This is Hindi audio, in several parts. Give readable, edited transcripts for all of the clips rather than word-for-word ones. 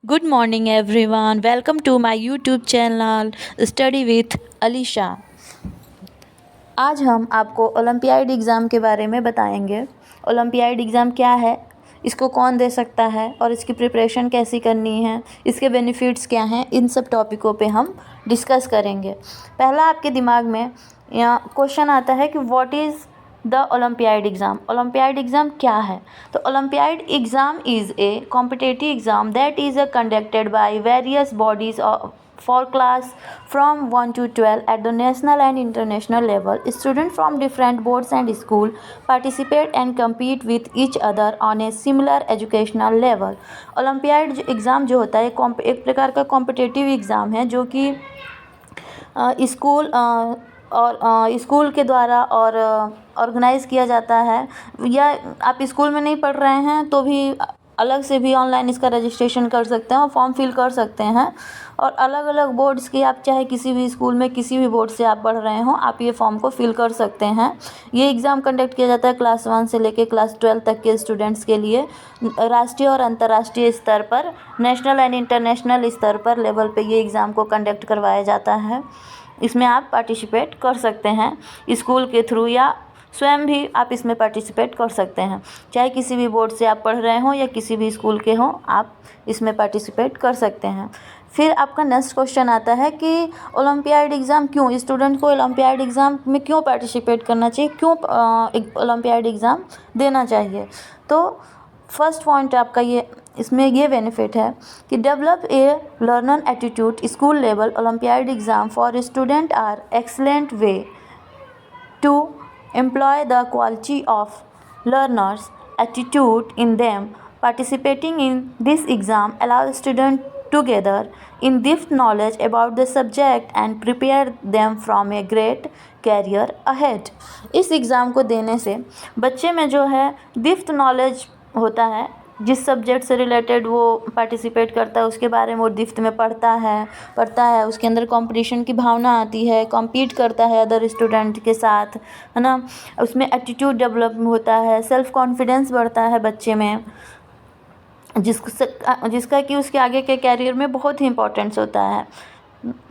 Good morning everyone. Welcome to my YouTube channel Study with Alisha. आज हम आपको ओलंपियाड एग्ज़ाम के बारे में बताएंगे। ओलंपियाड एग्ज़ाम क्या है, इसको कौन दे सकता है और इसकी प्रिपरेशन कैसी करनी है, इसके बेनिफिट्स क्या हैं, इन सब टॉपिकों पे हम डिस्कस करेंगे। पहला आपके दिमाग में या क्वेश्चन आता है कि what is the olympiad exam. Olympiad exam क्या है? तो olympiad exam is a competitive exam that is conducted by various bodies for class from 1 to 12 at the national and international level. Students from different boards and school participate and compete with each other on a similar educational level. Olympiad exam जो होता है एक प्रकार का कॉम्पिटिटिव एग्ज़ाम है जो कि स्कूल के द्वारा और ऑर्गेनाइज़ किया जाता है, या आप स्कूल में नहीं पढ़ रहे हैं तो भी अलग से भी ऑनलाइन इसका रजिस्ट्रेशन कर सकते हैं और फॉर्म फिल कर सकते हैं। और अलग अलग बोर्ड्स की, आप चाहे किसी भी स्कूल में किसी भी बोर्ड से आप पढ़ रहे हो, आप ये फॉर्म को फिल कर सकते हैं। ये एग्ज़ाम कंडक्ट किया जाता है क्लास 1 से लेकर क्लास 12 तक के स्टूडेंट्स के लिए। राष्ट्रीय और अंतर्राष्ट्रीय स्तर पर, नेशनल एंड इंटरनेशनल स्तर पर लेवल पे ये एग्ज़ाम को कंडक्ट करवाया जाता है। इसमें आप पार्टिसिपेट कर सकते हैं स्कूल के थ्रू, या स्वयं भी आप इसमें पार्टिसिपेट कर सकते हैं। चाहे किसी भी बोर्ड से आप पढ़ रहे हों या किसी भी स्कूल के हों, आप इसमें पार्टिसिपेट कर सकते हैं। फिर आपका नेक्स्ट क्वेश्चन आता है कि ओलंपियाड एग्ज़ाम क्यों, स्टूडेंट को ओलंपियाड एग्ज़ाम में क्यों पार्टिसिपेट करना चाहिए, क्यों ओलंपियाड एग्ज़ाम देना चाहिए। तो फर्स्ट पॉइंट आपका इसमें ये बेनिफिट है कि develop a learner attitude school level olympiad exam for student are excellent way to employ the quality of learners attitude in them. Participating in this exam allows students to gather in-depth knowledge about the subject and prepare them from a great career ahead. इस एग्ज़ाम को देने से बच्चे में जो है डिप्थ नॉलेज होता है, जिस सब्जेक्ट से रिलेटेड वो पार्टिसिपेट करता है उसके बारे में वो डिप्थ में पढ़ता है, उसके अंदर कंपटीशन की भावना आती है, कॉम्पीट करता है अदर स्टूडेंट के साथ, है ना। उसमें एटीट्यूड डेवलप होता है, सेल्फ कॉन्फिडेंस बढ़ता है बच्चे में, जिसका कि उसके आगे के कैरियर में बहुत ही इम्पोर्टेंस होता है।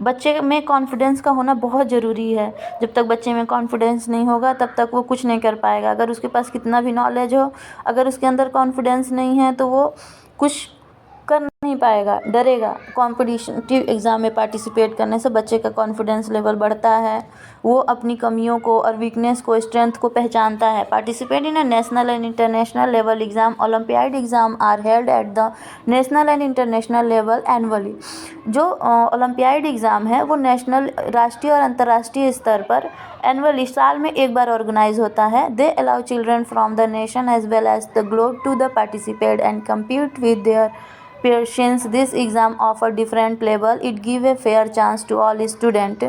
बच्चे में कॉन्फिडेंस का होना बहुत ज़रूरी है। जब तक बच्चे में कॉन्फिडेंस नहीं होगा तब तक वो कुछ नहीं कर पाएगा। अगर उसके पास कितना भी नॉलेज हो, अगर उसके अंदर कॉन्फिडेंस नहीं है तो वो कुछ कर नहीं पाएगा, डरेगा। कॉम्पिटिटिव एग्ज़ाम में पार्टिसिपेट करने से बच्चे का कॉन्फिडेंस लेवल बढ़ता है, वो अपनी कमियों को और वीकनेस को, स्ट्रेंथ को पहचानता है। Participate in a national and international level exam olympiad exam are held at the national and international level annually. जो ओलंपियाड एग्ज़ाम है वो नेशनल, राष्ट्रीय और अंतर्राष्ट्रीय स्तर पर एनुअली, साल में एक बार ऑर्गेनाइज होता है। They allow children from the nation as well as the globe to the participate and compete with their patience. This exam offer different level, it give a fair chance to all student.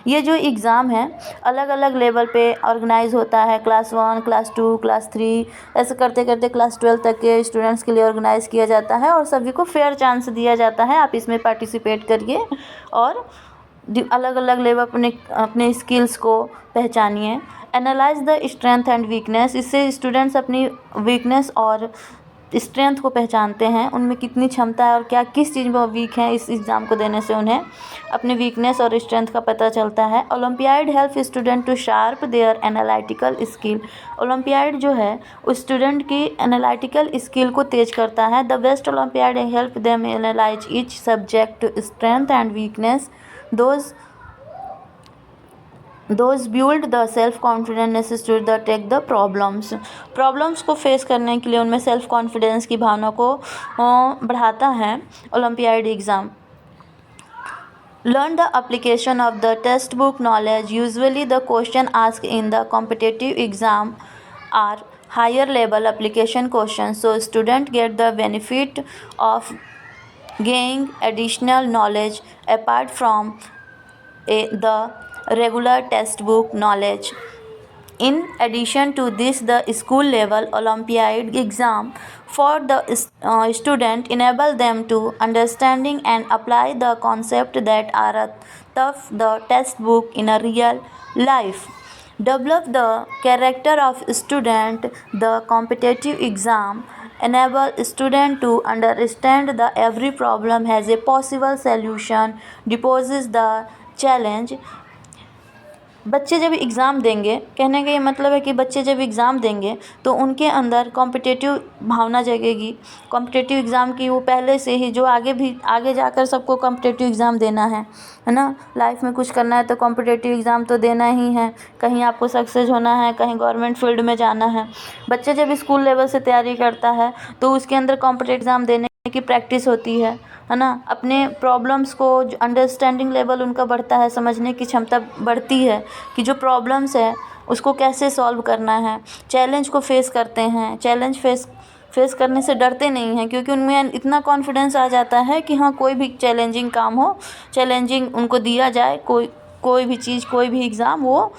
ये जो एग्ज़ाम है अलग अलग लेवल पे ऑर्गेनाइज होता है, क्लास 1, क्लास 2, क्लास 3, ऐसे करते करते क्लास 12 तक के स्टूडेंट्स के लिए ऑर्गेनाइज़ किया जाता है और सभी को फेयर चांस दिया जाता है। आप इसमें पार्टिसिपेट करिए और अलग अलग लेवल अपने स्किल्स को पहचानिए। Analyze the strength and weakness, इससे स्टूडेंट्स अपनी वीकनेस और स्ट्रेंथ को पहचानते हैं, उनमें कितनी क्षमता है और क्या किस चीज़ में वो वीक हैं। इस एग्ज़ाम को देने से उन्हें अपने वीकनेस और स्ट्रेंथ का पता चलता है। Olympiad help student to sharp their analytical skill. Olympiad जो है उस स्टूडेंट की एनालिटिकल स्किल को तेज करता है। The best olympiad help them analyse each subject strength and weakness, those build the self confidence necessary to take the problems को फेस करने के लिए उनमें सेल्फ कॉन्फिडेंस की भावना को बढ़ाता है olympiad exam. Learn the application of the textbook knowledge. Usually the question asked in the competitive exam are higher level application questions, so students get the benefit of gaining additional knowledge apart from the regular textbook knowledge. In addition to this, the school level Olympiad exam for the student enable them to understanding and apply the concept that are tough the textbook in a real life. Develop the character of student. The competitive exam enable student to understand the every problem has a possible solution, deposes the challenge। बच्चे जब एग्ज़ाम देंगे, कहने का ये मतलब है कि बच्चे जब एग्ज़ाम देंगे तो उनके अंदर कॉम्पिटिटिव भावना जगेगी। कॉम्पिटिटिव एग्ज़ाम की वो पहले से ही जो आगे जाकर सबको कॉम्पिटिटिव एग्ज़ाम देना है ना। लाइफ में कुछ करना है तो कॉम्पिटिटिव एग्ज़ाम तो देना ही है। कहीं आपको सक्सेस होना है, कहीं गवर्नमेंट फील्ड में जाना है। बच्चे जब स्कूल लेवल से तैयारी करता है तो उसके अंदर कॉम्पिटिटिव एग्ज़ाम देने की प्रैक्टिस होती है ना। अपने प्रॉब्लम्स को जो अंडरस्टैंडिंग लेवल उनका बढ़ता है, समझने की क्षमता बढ़ती है कि जो प्रॉब्लम्स है उसको कैसे सॉल्व करना है। चैलेंज को फेस करते हैं, चैलेंज फेस करने से डरते नहीं हैं, क्योंकि उनमें इतना कॉन्फिडेंस आ जाता है कि हाँ, कोई भी चैलेंजिंग काम हो, चैलेंजिंग उनको दिया जाए, कोई भी चीज़, कोई भी एग्ज़ाम, वो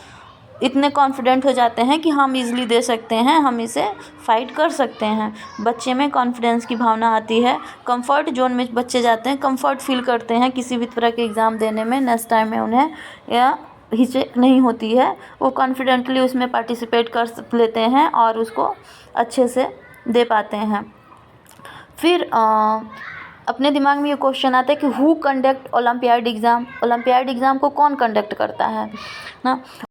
इतने कॉन्फिडेंट हो जाते हैं कि हम इजीली दे सकते हैं, हम इसे फाइट कर सकते हैं। बच्चे में कॉन्फिडेंस की भावना आती है, कंफर्ट जोन में बच्चे जाते हैं, कंफर्ट फील करते हैं किसी भी तरह के एग्ज़ाम देने में। नेक्स्ट टाइम में उन्हें या हिचक नहीं होती है, वो कॉन्फिडेंटली उसमें पार्टिसिपेट कर लेते हैं और उसको अच्छे से दे पाते हैं। फिर अपने दिमाग में ये क्वेश्चन आता है कि who conduct olympiad exam. Olympiad exam को कौन कंडक्ट करता है ना।